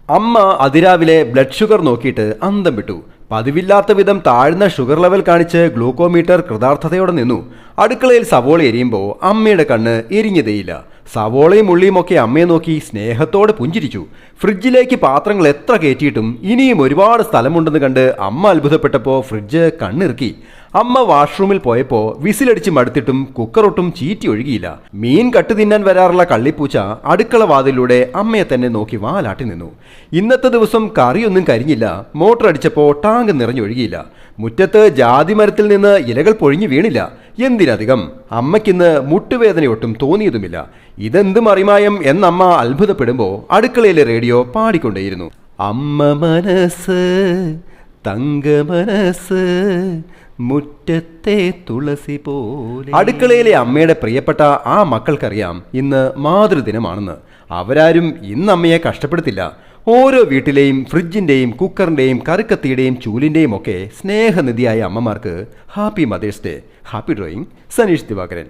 അമ്മ അതിരാവിലെ blood sugar നോക്കിയിട്ട് അന്തം വിട്ടു. പതിവില്ലാത്ത വിധം താഴ്ന്ന ഷുഗർ ലെവൽ കാണിച്ച് ഗ്ലൂക്കോമീറ്റർ കൃതാർത്ഥതയോടെ നിന്നു. അടുക്കളയിൽ സവോള എരിയുമ്പോൾ അമ്മയുടെ കണ്ണ് എരിഞ്ഞതേയില്ല. സവോളയും ഉള്ളിയും ഒക്കെ അമ്മയെ നോക്കി സ്നേഹത്തോടെ പുഞ്ചിരിച്ചു. ഫ്രിഡ്ജിലേക്ക് പാത്രങ്ങൾ എത്ര കയറ്റിയിട്ടും ഇനിയും ഒരുപാട് സ്ഥലമുണ്ടെന്ന് കണ്ട് അമ്മ അത്ഭുതപ്പെട്ടപ്പോൾ ഫ്രിഡ്ജ് കണ്ണിറുക്കി. അമ്മ വാഷ്റൂമിൽ പോയപ്പോൾ വിസിലടിച്ച് മടുത്തിട്ടും കുക്കറൊട്ടും ചീറ്റി ഒഴുകിയില്ല. മീൻ കട്ട് തിന്നാൻ വരാറുള്ള കള്ളിപ്പൂച്ച അടുക്കള വാതിലൂടെ അമ്മയെ തന്നെ നോക്കി വാലാട്ടി നിന്നു. ഇന്നത്തെ ദിവസം കറിയൊന്നും കരിഞ്ഞില്ല. മോട്ടർ അടിച്ചപ്പോൾ ടാങ്ക് നിറഞ്ഞൊഴുകിയില്ല. മുറ്റത്ത് ജാതിമരത്തിൽ നിന്ന് ഇലകൾ പൊഴിഞ്ഞു വീണില്ല. എന്തിനധികം അമ്മയ്ക്കിന്ന് മുട്ടുവേദനയൊട്ടും തോന്നിയതുമില്ല. ഇതെന്ത് മറിമായം എന്നമ്മ അത്ഭുതപ്പെടുമ്പോൾ അടുക്കളയിലെ റേഡിയോ പാടിക്കൊണ്ടേയിരുന്നു. അമ്മ മനസ്സ് തങ്ക മനസ്സ് മുറ്റത്തെ തുളസി പോലെ. അടുക്കളയിലെ അമ്മയുടെ പ്രിയപ്പെട്ട ആ മക്കൾക്കറിയാം ഇന്ന് മാതൃദിനമാണെന്ന്. അവരാരും ഇന്ന് അമ്മയെ കഷ്ടപ്പെടുത്തില്ല. ഓരോ വീട്ടിലെയും ഫ്രിഡ്ജിന്റെയും കുക്കറിന്റെയും കറിക്കത്തിയുടെയും ചൂലിന്റെയും ഒക്കെ സ്നേഹനിധിയായ അമ്മമാർക്ക് happy mothers day. Happy drawing, Saneesh Divakaran.